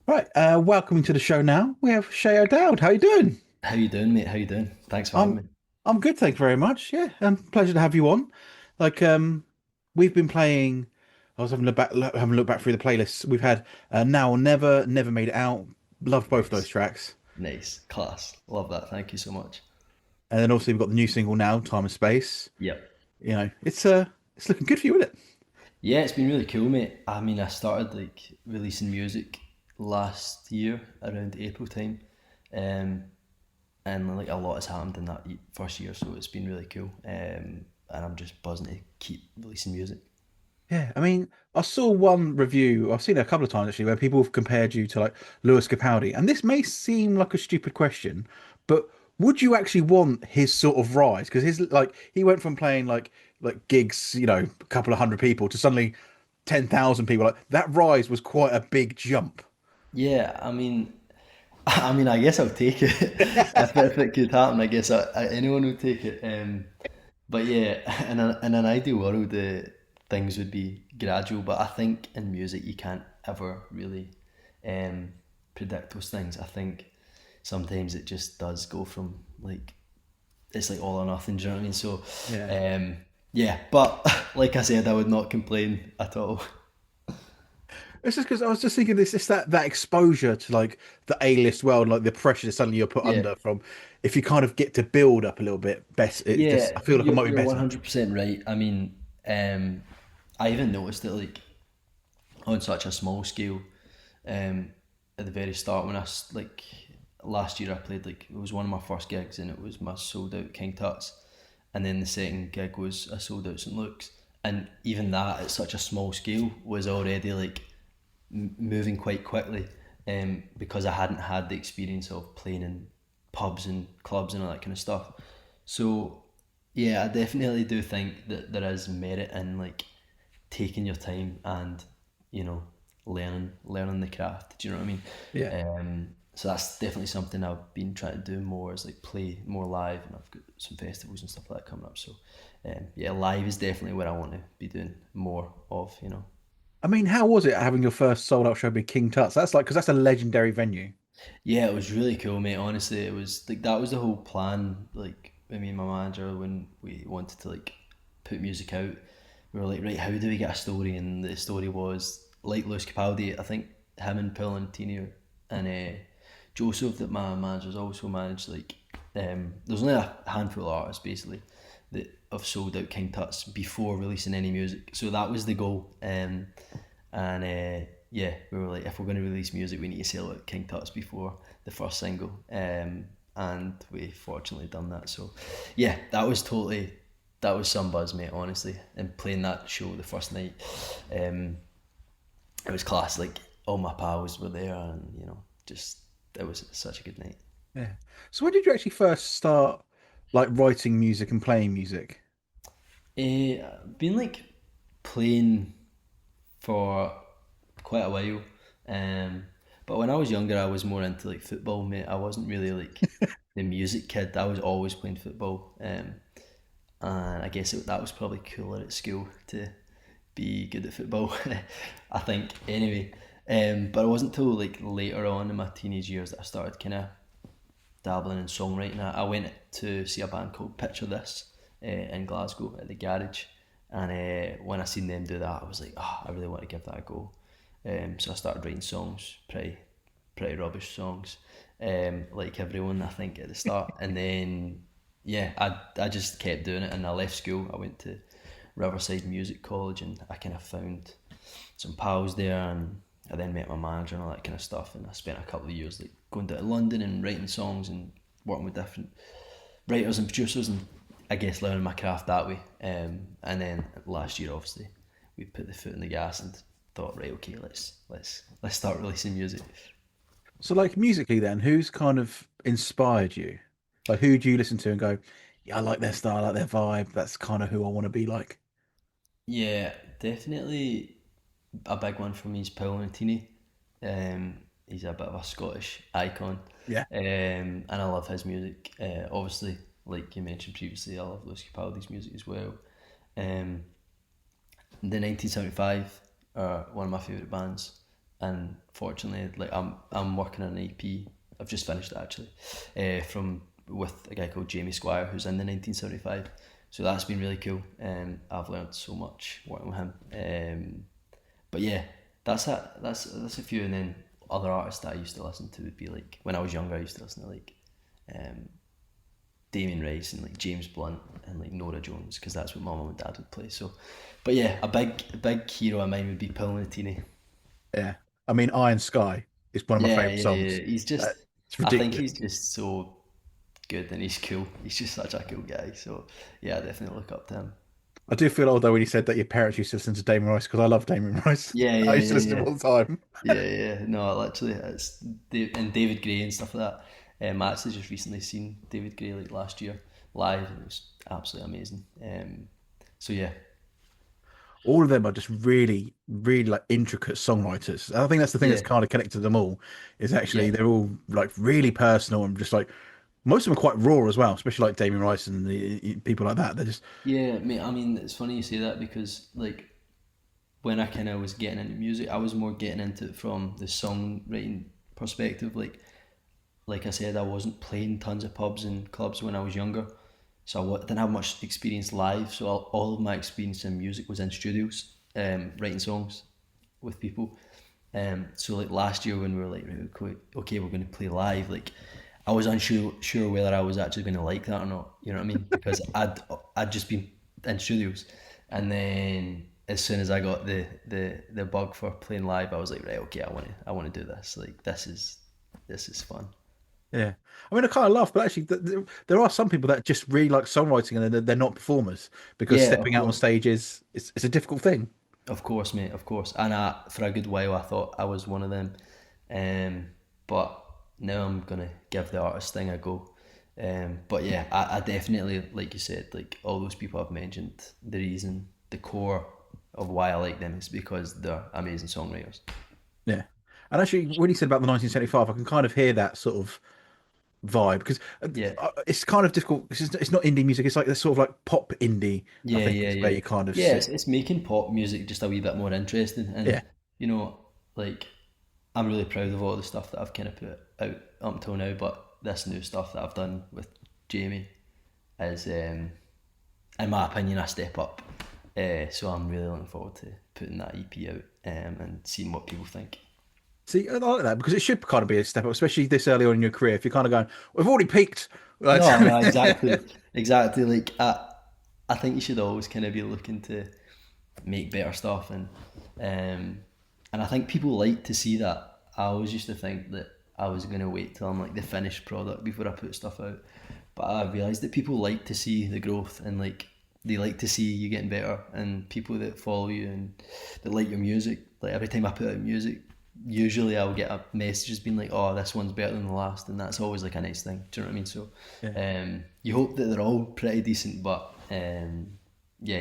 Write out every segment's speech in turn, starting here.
Right, welcome to the show now. We have Shay O'Dowd. How you doing? How you doing, mate? How you doing? Thanks for having I'm me. I'm good, thank you very much. Yeah, pleasure to have you on. Like, we've been playing. I was having a look back through the playlists. We've had Now or Never, Never Made It Out. Loved both those Nice. tracks. Nice. Class. Love that. Thank you so much. And then also we've got the new single now, Time and Space. Yep. It's looking good for you, isn't it? Yeah, it's been really cool, mate. I mean, I started releasing music last year around April time, um, and like a lot has happened in that first year, so it's been really cool. And I'm just buzzing to keep releasing music. Yeah, I mean, I saw one review. I've seen it a couple of times actually, where people have compared you to like Lewis Capaldi, and this may seem like a stupid question, but would you actually want his sort of rise? Because his like he went from playing like gigs, a couple of hundred people to suddenly 10,000 people. Like that rise was quite a big jump. Yeah, I mean, I guess I'll take it if it could happen. I guess anyone would take it. But yeah, in an ideal world, things would be gradual. But I think in music, you can't ever really um, predict those things. I think sometimes it just does go from it's like all or nothing. Do you know what I mean? So, Yeah. um, yeah. But like I said, I would not complain at all. It's just because I was just thinking this, it's that exposure to like the A-list world, like the pressure that suddenly you're put Yeah, under from if you kind of get to build up a little bit better, it just yeah. I feel like it might be You're better. 100% right. I mean, I even noticed it on such a small scale um, at the very start when last year I played it was one of my first gigs and it was my sold out King Tut's, and then the second gig was a sold out St Luke's, and even that at such a small scale was already moving quite quickly, because I hadn't had the experience of playing in pubs and clubs and all that kind of stuff. So yeah, I definitely do think that there is merit in taking your time and you know learning the craft. Do you know what I mean? Yeah. So that's definitely something I've been trying to do more, is play more live, and I've got some festivals and stuff like that coming up. So yeah, live is definitely where I want to be doing more of. I mean, how was it having your first sold out show with King Tut's? That's like because that's a legendary venue. Yeah, it was really cool, mate. Honestly, it was that was the whole plan. Like, with me and my manager, when we wanted to put music out, we were like, right, how do we get a story? And the story was like Lewis Capaldi. I think him and Paul and Tino and Joseph, that my manager's also managed. There's only a handful of artists basically that have sold out King Tut's before releasing any music. So that was the goal. And yeah, we were like, if we're going to release music, we need to sell out King Tut's before the first single. And we fortunately done that. So yeah, that was some buzz, mate. Honestly, and playing that show the first night, um, it was class. Like, all my pals were there, and just it was such a good night. Yeah. So when did you actually first start like writing music and playing music? Been playing for quite a while. But when I was younger, I was more into football, mate. I wasn't really the music kid. I was always playing football. And I guess that was probably cooler at school to be good at football. I think anyway. But it wasn't until later on in my teenage years that I started kind of dabbling in songwriting. I went to see a band called Picture This in Glasgow at the garage, and when I seen them do that, I was like, oh, I really want to give that a go. So I started writing songs, pretty rubbish songs, like everyone I think at the start, and then yeah, I just kept doing it, and I left school. I went to Riverside Music College, and I kind of found some pals there, and I then met my manager and all that kind of stuff. And I spent a couple of years going to London and writing songs and working with different writers and producers, and I guess learning my craft that way. And then last year, obviously, we put the foot in the gas and thought, right, okay, let's start releasing music. So like musically then, who's kind of inspired you? Like who do you listen to and go, yeah, I like their style, I like their vibe. That's kind of who I want to be like. Yeah, definitely a big one for me is Paul Nutini. He's a bit of a Scottish icon, Yeah. and I love his music. Obviously, like you mentioned previously, I love Lewis Capaldi's music as well. Um, the 1975 are one of my favourite bands. and fortunately, like I'm working on an EP. I've just finished it actually, from with a guy called Jamie Squire who's in the 1975. So that's been really cool. I've learned so much working with him. But yeah, that's that. That's a few, and then other artists that I used to listen to would be like when I was younger. I used to listen to like um, Damien Rice and like James Blunt and like Nora Jones because that's what my mum and dad would play. So, but yeah, a big hero of mine would be Paul Nutini. Yeah. I mean, Iron Sky is one of my Yeah, favorite yeah, yeah. songs. He's just, It's I think ridiculous. he's just so good and he's cool. He's just such a cool guy. So yeah, I definitely look up to him. I do feel old though when you said that your parents used to listen to Damien Rice because I love Damien Rice. Yeah, I yeah, used to yeah, listen to yeah. him all the time. Yeah, yeah. No, literally, and David Gray and stuff like that. I actually just recently seen David Gray like last year live, and it was absolutely amazing. So yeah, All of them are just really, really like intricate songwriters. I think that's the thing that's yeah, kind of connected them all. Is yeah, actually they're all like really personal and just like most of them are quite raw as well, especially like Damien Rice and the people like that. They're just yeah. Mate, I mean, it's funny you say that because like when I kind of was getting into music, I was more getting into it from the songwriting perspective. Like I said, I wasn't playing tons of pubs and clubs when I was younger, so didn't have much experience live. So all of my experience in music was in studios, writing songs with people. So like last year when we were like, right, okay, we're going to play live. Like I was unsure whether I was actually going to like that or not. You know what I mean? Because I'd just been in studios, and then as soon as I got the bug for playing live, I was like, right, okay, I want to do this. Like this is fun. yeah. I mean, I kind of laugh, but actually, there are some people that just really like songwriting and they're not performers because Yeah, of stepping out on course. stage is it's a difficult thing. Of course, mate, of course. And for a good while, I thought I was one of them. But now I'm going to give the artist thing a go. But yeah, I definitely, like you said, like all those people I've mentioned, the core of why I like them is because they're amazing songwriters. Yeah. And actually, when you said about the 1975, I can kind of hear that sort of vibe because Yeah, it's kind of difficult. It's not indie music. It's like this sort of like pop indie. I yeah, think yeah, is where yeah. you kind of Yeah, sit. it's making pop music just a wee bit more interesting. Yeah, And, like, I'm really proud of all the stuff that I've kind of put out up until now, but this new stuff that I've done with Jamie is, in my opinion, a step up. So I'm really looking forward to putting that EP out and seeing what people think. see, I like that because it should kind of be a step up, especially this early on in your career. If you're kind of going, we've already peaked. Like, No, no, exactly, exactly. Like I think you should always kind of be looking to make better stuff, and I think people like to see that. I always used to think that I was gonna wait till I'm like the finished product before I put stuff out, but I realised that people like to see the growth and like they like to see you getting better, and people that follow you and that like your music. Like every time I put out music, usually I'll get a message being like, "Oh, this one's better than the last," and that's always like a nice thing. Do you know what I mean? So, yeah, you hope that they're all pretty decent, but yeah,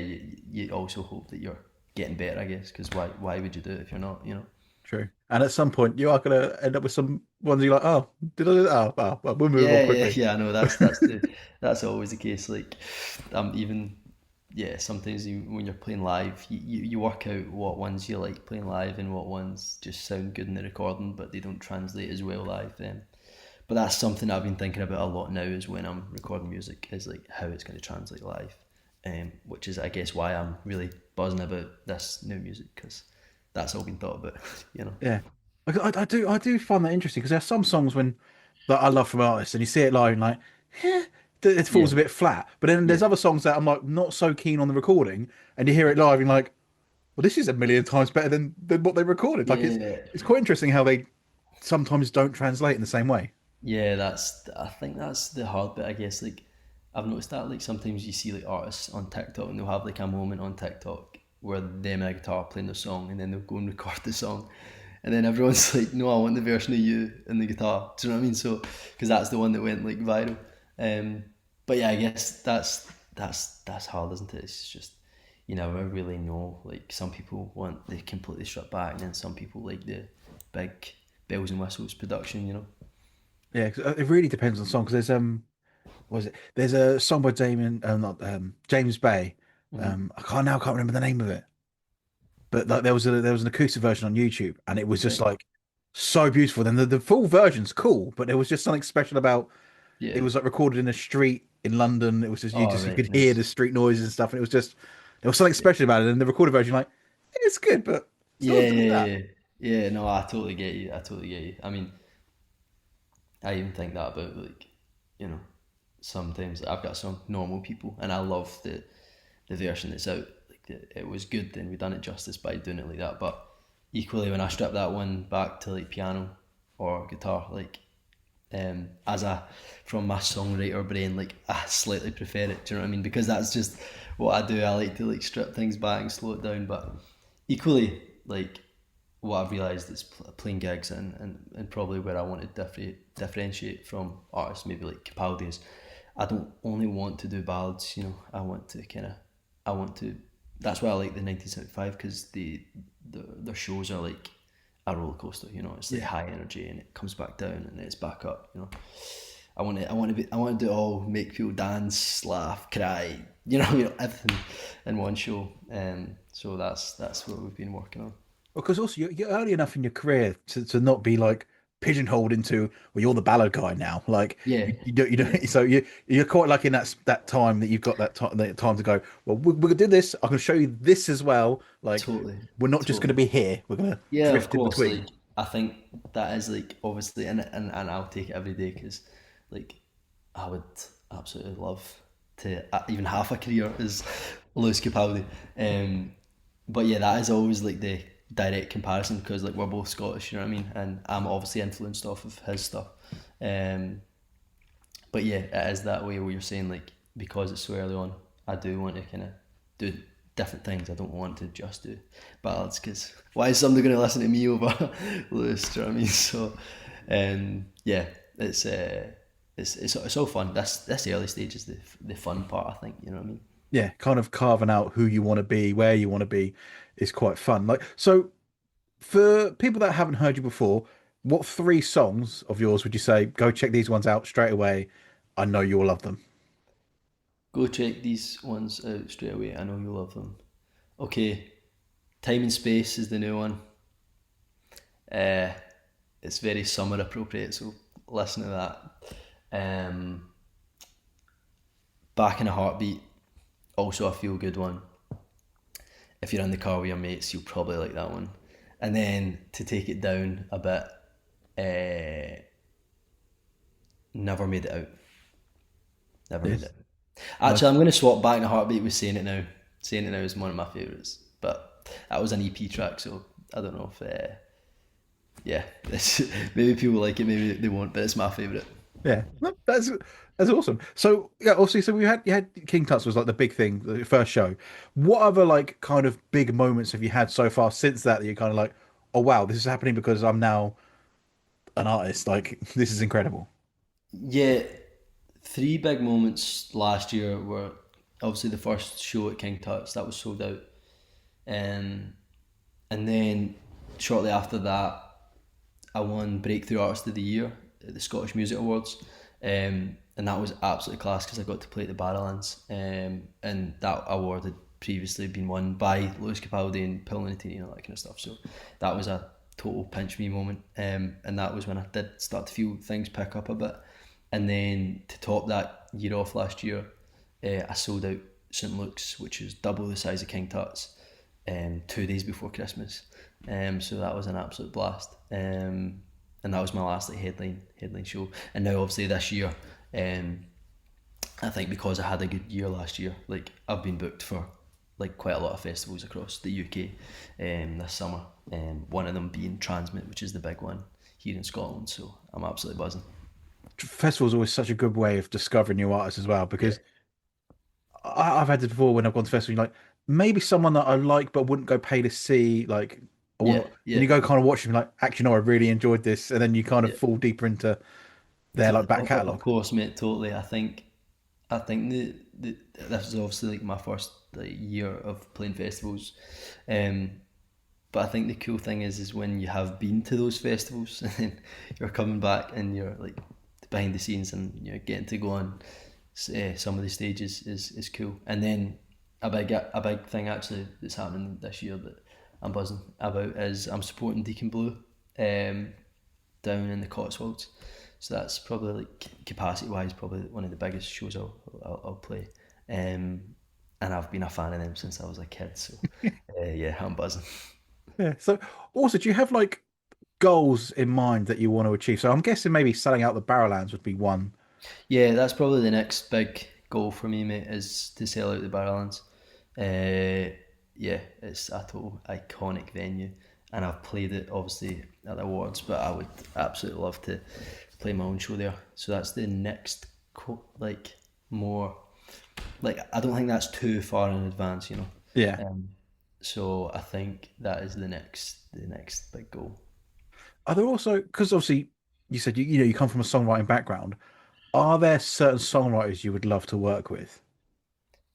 you also hope that you're getting better, I guess, because why would you do it if you're not? true. And at some point, you are going to end up with some ones you're like, oh, did I do that? Oh, well, we'll move on Yeah, yeah, quickly. yeah. I know that's always the case. Like, even yeah. Sometimes when you're playing live, you work out what ones you like playing live and what ones just sound good in the recording, but they don't translate as well live. Then, but that's something I've been thinking about a lot now. Is when I'm recording music, is like how it's going to translate live, which is I guess why I'm really buzzing about this new music because that's all been thought about. You know. Yeah, I do find that interesting because there are some songs when that I love from artists, and you see it live and like, eh, it Yeah, falls a bit flat. But then yeah, there's other songs that I'm like not so keen on the recording, and you hear it live and you're like, well, this is a million times better than what they recorded. Like yeah. it's quite interesting how they sometimes don't translate in the same way. Yeah, I think that's the hard bit, I guess. Like, I've noticed that, like, sometimes you see, like, artists on TikTok and they'll have, like, a moment on TikTok where them and a guitar playing the song and then they'll go and record the song. And then everyone's like, no, I want the version of you and the guitar. Do you know what I mean? So, because that's the one that went, like, viral. Um, but yeah, I guess that's hard, isn't it? It's just, you never really know. Like, some people want the completely stripped back and then some people like the big bells and whistles production. Yeah, 'cause it really depends on the song. Because there's what is it? There's a song by Damien, not James Bay. Mhm. I can't remember the name of it. but like there was an acoustic version on YouTube, and it was just Right. like so beautiful. Then the full version's cool, but there was just something special about it. Yeah. Was like recorded in a street in London. It was Oh, you right. could hear Nice. the street noises and stuff, and it was just there was something Yeah. special about it. And the recorded version, like it's good, but it's not Yeah, as good as yeah, that. yeah. Yeah, no, I totally get you. I totally get you. I mean, I even think that about like, you know, sometimes I've got some normal people, and I love the version that's out. Like it was good, then we done it justice by doing it like that. But equally, when I strip that one back to like piano or guitar, like as a from my songwriter brain, like I slightly prefer it. Do you know what I mean? Because that's just what I do. I like to like strip things back and slow it down. But equally, like what I've realised is playing gigs and probably where I want to differentiate from artists, maybe like Capaldi, is I don't only want to do ballads. You know, I want to kind of, I want to. That's why I like the 1975, because their shows are like a roller coaster. You know, it's like Yeah. high energy and it comes back down and it's back up. You know, I want to do it all, make people dance, laugh, cry. Everything in one show. So that's what we've been working on. Because also you're early enough in your career to not be like pigeonholed into, well, you're the ballad guy now. Like Yeah, you yeah, don't so you're quite like in that time that you've got that time to go, well, we're gonna do this. I can show you this as well. Like totally, we're not just gonna totally. be here. We're gonna Yeah, of drift in course. between. Like I think that is like obviously, and I'll take it every day because, like, I would absolutely love to even half a career as Lewis Capaldi. But yeah, that is always like the direct comparison because like we're both Scottish, you know what I mean, and I'm obviously influenced off of his stuff. Um, but yeah, it is that way where you're saying like because it's so early on, I do want to kind of do different things. I don't want to just do ballads because why is somebody going to listen to me over Lewis? Do you know what I mean? So, yeah, it's it's all fun. That's the early stage is the fun part. I think you know what I mean. Yeah, kind of carving out who you want to be, where you want to be, is quite fun. Like so, for people that haven't heard you before, what three songs of yours would you say go check these ones out straight away? I know you'll love them. Go check these ones out straight away. I know you love them. Okay, Time and Space is the new one. Uh, it's very summer appropriate, so listen to that. Back in a Heartbeat, also a feel good one. If you're in the car with your mates, you'll probably like that one. And then to take it down a bit, Never Made It Out. Never Made Yes. It Out. Actually, Nice. I'm going to swap Back in a Heartbeat with Saying It Now. Saying It Now is one of my favourites, but that was an EP track, so I don't know if yeah, maybe people like it, maybe they won't, but it's my favourite. Yeah, no, that's awesome. So yeah, obviously, so we had you had King Tut's was like the big thing, the first show. What other like kind of big moments have you had so far since that you're kind of like, oh wow, this is happening because I'm now an artist. Like this is incredible. Yeah, three big moments last year were obviously the first show at King Tut's that was sold out, um, and then shortly after that, I won Breakthrough Artist of the Year at the Scottish Music Awards, and that was absolutely class because I got to play at the Barrowlands, and that award had previously been won by Lewis Capaldi and Paul Nutini and all that kind of stuff. So that was a total pinch me moment, and that was when I did start to feel things pick up a bit. And then to top that year off last year, I sold out St Luke's, which was double the size of King Tut's, 2 days before Christmas. So that was an absolute blast. And that was my last like headline show. And now obviously this year, I think because I had a good year last year, like I've been booked for like quite a lot of festivals across the UK this summer. One of them being Transmit, which is the big one here in Scotland. So I'm absolutely buzzing. Festival's always such a good way of discovering new artists as well Yeah, because I've had it before when I've gone to festivals. You're like maybe someone that I like but wouldn't go pay to see. Like I yeah, want to, then yeah, you go kind of watch them like actually no, I really enjoyed this, and then you kind of yeah. fall deeper into their like back Of catalogue. course, mate. Totally. I think the this is obviously like my first like year of playing festivals, um, but I think the cool thing is when you have been to those festivals and then you're coming back and you're like behind the scenes and you're getting to go on some of the stages is cool. And then a big thing actually that's happening this year that I'm buzzing about is I'm supporting Deacon Blue down in the Cotswolds. So that's probably like capacity wise, probably one of the biggest shows I'll play. Um, and I've been a fan of them since I was a kid. So yeah, I'm buzzing. Yeah. So also, do you have like goals in mind that you want to achieve? So I'm guessing maybe selling out the Barrowlands would be one. Yeah, that's probably the next big goal for me, mate, is to sell out the Barrowlands. Yeah, it's a total iconic venue, and I've played it obviously at the awards, but I would absolutely love to play my own show there. So that's the next, like more, like I don't think that's too far in advance, you know. Yeah. Um, so I think that is the next big goal. Are there also, because obviously you said you know you come from a songwriting background. Are there certain songwriters you would love to work with?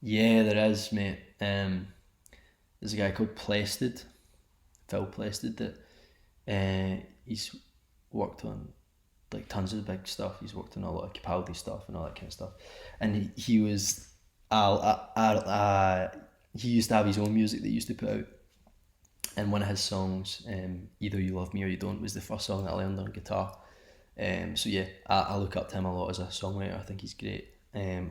Yeah, there is, mate. There's a guy called Plested, Phil Plested, that he's worked on like tons of big stuff. He's worked on a lot of Capaldi stuff and all that kind of stuff. And he was, he used to have his own music that he used to put out. And one of his songs, "Either You Love Me or You Don't," was the first song that I learned on guitar. So yeah, I look up to him a lot as a songwriter. I think he's great.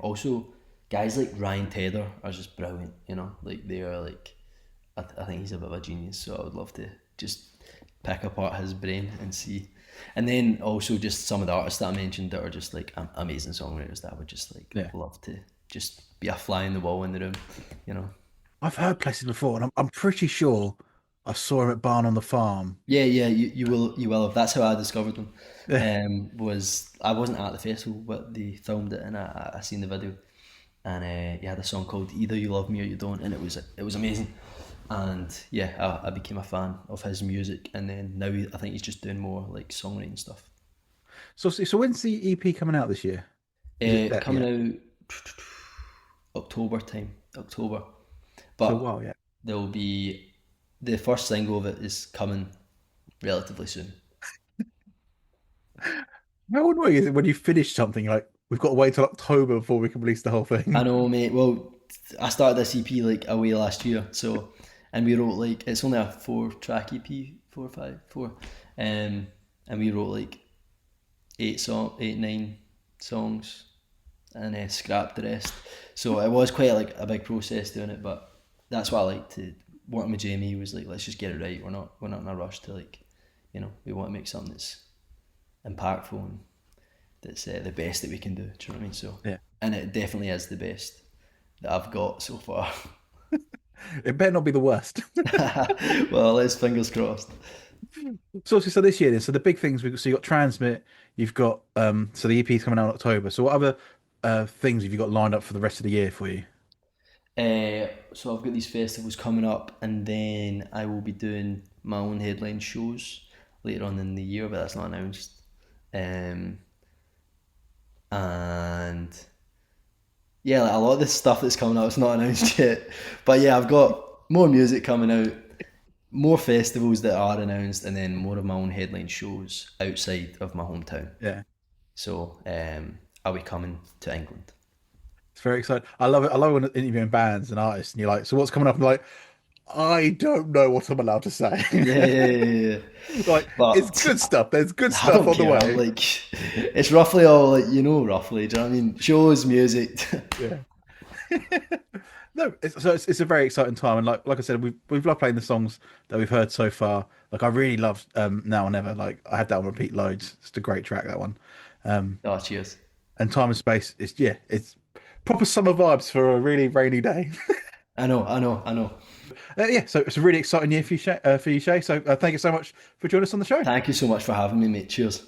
Also, guys like Ryan Tedder are just brilliant. You know, like they are like, I think he's a bit of a genius. So I would love to just pick apart his brain and see. And then also just some of the artists that I mentioned that are just like amazing songwriters that I would just like Yeah. love to just be a fly in the wall in the room. You know. I've heard places before, and I'm pretty sure I saw him at Barn on the Farm. Yeah, yeah, you will have. That's how I discovered them. Yeah. Was I wasn't at the festival, but they filmed it and I seen the video, and he had a song called "Either You Love Me or You Don't," and it was amazing. And yeah, I became a fan of his music, and then now I think he's just doing more like songwriting stuff. So when's the EP coming out this year? Is it that Coming yet? out October time, October, So but wow, yeah. there will be the first single of it is coming relatively soon. How annoying is it when you finish something like we've got to wait till October before we can release the whole I thing? know, mate. Well, I started this EP like away last year, so and we wrote like it's only a four-track EP, four or five, four, and we wrote like eight, 9 songs, and scrapped the rest. So it was quite like a big process doing it, but that's what I like to. Working with Jamie was like, let's just get it right. We're not in a rush to like, we want to make something that's impactful and that's the best that we can do. Do you know what I mean? So, Yeah. and it definitely is the best that I've got so far. It better not be the worst. Well, let's fingers crossed. So this year then, so the big things so you got Transmit, you've got so the EP's coming out in October. So what other things have you got lined up for the rest of the year for you? So I've got these festivals coming up, and then I will be doing my own headline shows later on in the year, but that's not announced. Um, and yeah, like a lot of this stuff that's coming out is not announced yet. But yeah, I've got more music coming out, more festivals that are announced, and then more of my own headline shows outside of my hometown. Yeah. So I'll be coming to England. It's very exciting. I love it. I love when interviewing bands and artists and you're like, so what's coming up? I'm like, I don't know what I'm allowed to say. Yeah, yeah, yeah, yeah. Like, it's But good stuff. There's good I stuff don't on the care. I'm way. like, it's roughly all like roughly. Do you know what I mean? Shows, music. Yeah. No, it's a very exciting time, and like I said, we've loved playing the songs that we've heard so far. Like I really love Now or Never. Like I had that on repeat loads. It's a great track, that one. Oh, cheers. And Time and Space is yeah, it's proper summer vibes for a really rainy day. I know, I know, I know. Yeah, so it's a really exciting year for you, Shay. So thank you so much for joining us on the show. Thank you so much for having me, mate. Cheers.